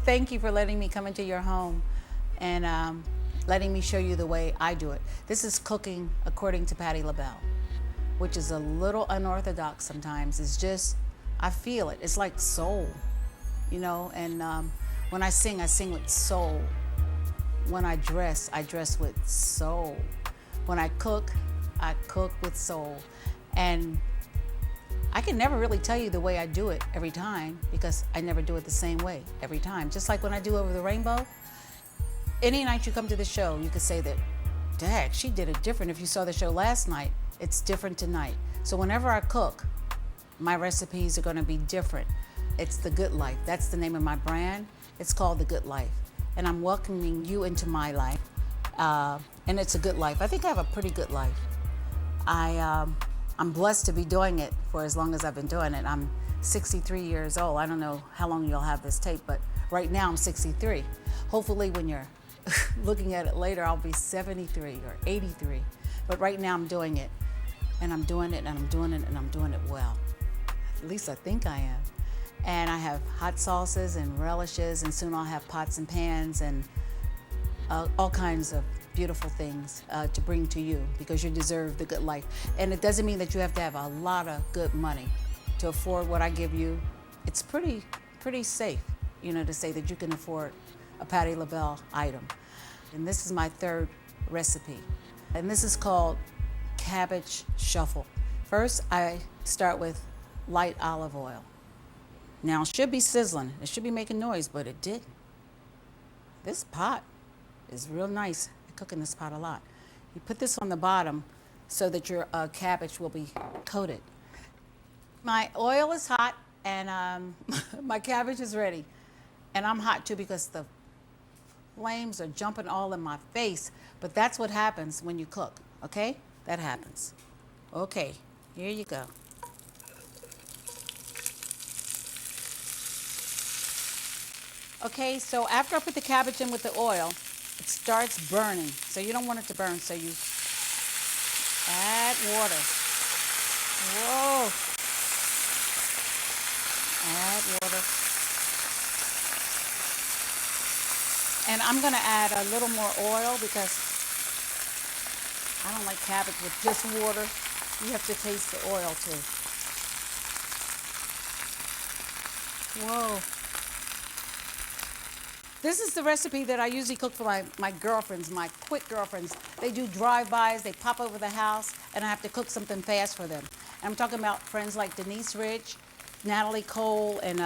thank you for letting me come into your home and letting me show you the way I do it. This is cooking according to Patti LaBelle, which is a little unorthodox sometimes. It's just, I feel it. It's like soul, you know, and when I sing with soul. When I dress with soul. When I cook with soul. And I can never really tell you the way I do it every time because I never do it the same way every time. Just like when I do Over the Rainbow, any night you come to the show, you could say that, Dad, she did it different. If you saw the show last night, it's different tonight. So whenever I cook, my recipes are gonna be different. It's The Good Life. That's the name of my brand. It's called The Good Life. And I'm welcoming you into my life. And it's a good life. I think I have a pretty good life. I'm blessed to be doing it for as long as I've been doing it. I'm 63 years old. I don't know how long you'll have this tape, but right now I'm 63. Hopefully when you're looking at it later, I'll be 73 or 83. But right now I'm doing it. And I'm doing it, and I'm doing it, and I'm doing it well. At least I think I am. And I have hot sauces and relishes, and soon I'll have pots and pans and all kinds of beautiful things to bring to you because you deserve the good life. And it doesn't mean that you have to have a lot of good money to afford what I give you. It's pretty safe, you know, to say that you can afford a Patti LaBelle item. And this is my third recipe. And this is called Cabbage Shuffle. First, I start with light olive oil. Now, it should be sizzling. It should be making noise, but it didn't. This pot is real nice. I cook in this pot a lot. You put this on the bottom so that your cabbage will be coated. My oil is hot, and my cabbage is ready. And I'm hot too because the flames are jumping all in my face. But that's what happens when you cook, okay? That happens. Okay, here you go. Okay, so after I put the cabbage in with the oil, it starts burning. So you don't want it to burn, so you add water. Whoa. Add water. And I'm gonna add a little more oil because I don't like cabbage with just water. You have to taste the oil too. Whoa. This is the recipe that I usually cook for my girlfriends, my quick girlfriends. They do drive-bys, they pop over the house, and I have to cook something fast for them. And I'm talking about friends like Denise Rich, Natalie Cole, and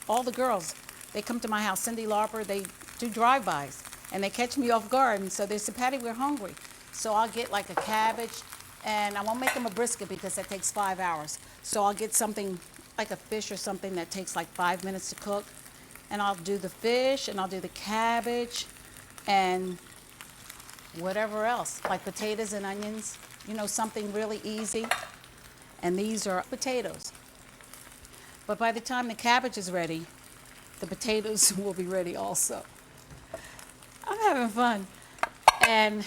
all the girls. They come to my house, Cindy Lauper, they do drive-bys, and they catch me off guard, and so they say, Patti, we're hungry. So I'll get like a cabbage, and I won't make them a brisket because that takes 5 hours. So I'll get something like a fish or something that takes like 5 minutes to cook. And I'll do the fish, and I'll do the cabbage, and whatever else, like potatoes and onions, you know, something really easy. And these are potatoes. But by the time the cabbage is ready, the potatoes will be ready also. I'm having fun. And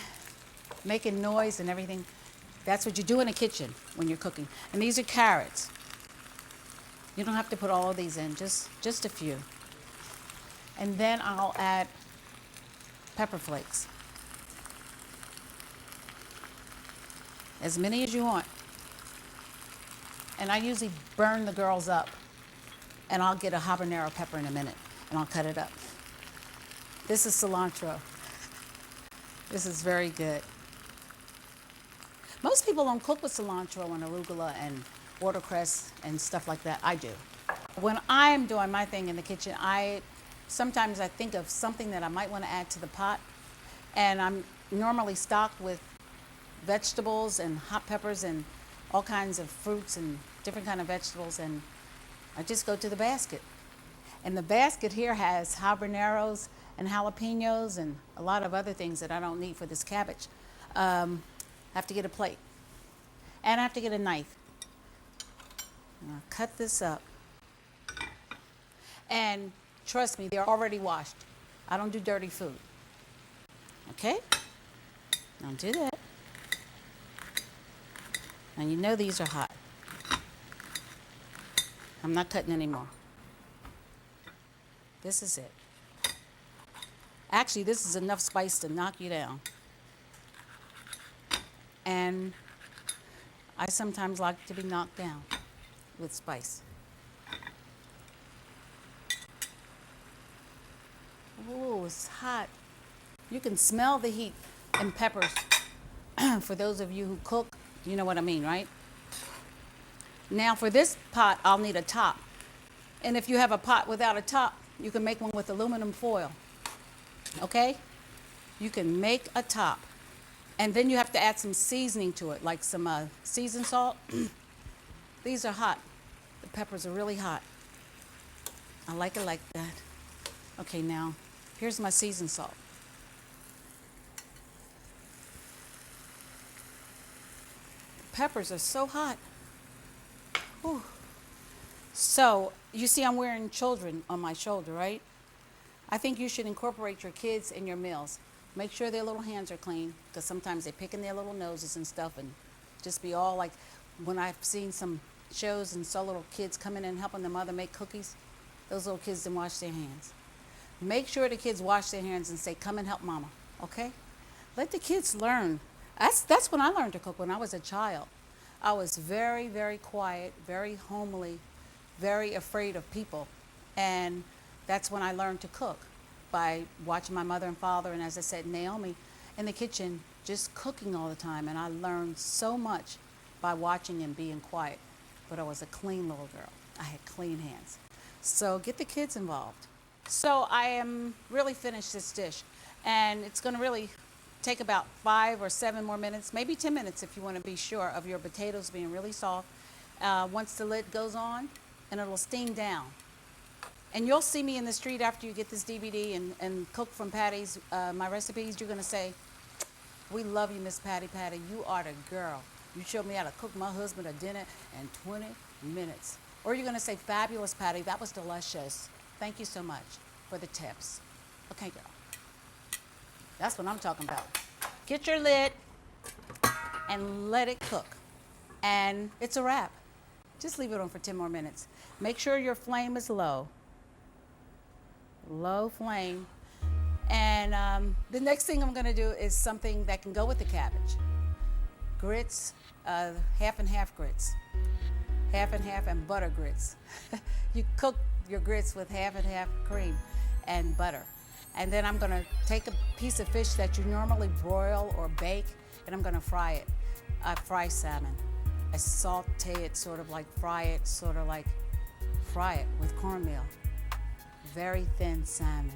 making noise and everything. That's what you do in a kitchen when you're cooking. And these are carrots. You don't have to put all of these in, just a few. And then I'll add pepper flakes. As many as you want. And I usually burn the girls up. And I'll get a habanero pepper in a minute, and I'll cut it up. This is cilantro. This is very good. Most people don't cook with cilantro and arugula and watercress and stuff like that. I do. When I'm doing my thing in the kitchen, sometimes I think of something that I might want to add to the pot, and I'm normally stocked with vegetables and hot peppers and all kinds of fruits and different kind of vegetables, and I just go to the basket. And the basket here has habaneros and jalapenos and a lot of other things that I don't need for this cabbage. I have to get a plate, and I have to get a knife. And I'll cut this up. And trust me, they're already washed. I don't do dirty food. Okay? Don't do that. And you know these are hot. I'm not cutting anymore. This is it. Actually, this is enough spice to knock you down. And I sometimes like to be knocked down with spice. Oh, it's hot. You can smell the heat and peppers. For those of you who cook, you know what I mean, right? Now for this pot, I'll need a top. And if you have a pot without a top, you can make one with aluminum foil. Okay? You can make a top. And then you have to add some seasoning to it, like some seasoned salt. These are hot. The peppers are really hot. I like it like that. Okay, now, here's my seasoned salt. The peppers are so hot. Whew. So, you see I'm wearing children on my shoulder, right? I think you should incorporate your kids in your meals. Make sure their little hands are clean, because sometimes they pick in their little noses and stuff and just be all like, when I've seen some shows and saw little kids coming in and helping the mother make cookies, those little kids didn't wash their hands. Make sure the kids wash their hands and say, come and help mama, okay? Let the kids learn. That's when I learned to cook, when I was a child. I was very, very quiet, very homely, very afraid of people. And that's when I learned to cook, by watching my mother and father, and as I said, Naomi in the kitchen, just cooking all the time. And I learned so much by watching and being quiet. But I was a clean little girl. I had clean hands. So get the kids involved. So I am really finished this dish. And it's gonna really take about 5 or 7 more minutes, maybe 10 minutes if you wanna be sure of your potatoes being really soft. Once the lid goes on, and it'll steam down. And you'll see me in the street after you get this DVD and cook from Patti's, my recipes. You're gonna say, we love you, Miss Patti. You are the girl. You showed me how to cook my husband a dinner in 20 minutes. Or you're gonna say, fabulous, Patti, that was delicious. Thank you so much for the tips. Okay, girl. That's what I'm talking about. Get your lid and let it cook. And it's a wrap. Just leave it on for 10 more minutes. Make sure your flame is low. Low flame. And the next thing I'm gonna do is something that can go with the cabbage. Grits, half and half grits. Half and half and butter grits. You cook your grits with half and half cream and butter. And then I'm gonna take a piece of fish that you normally broil or bake, and I'm gonna fry it. I fry salmon. I saute it, sort of like fry it, sort of like fry it with cornmeal. Very thin salmon.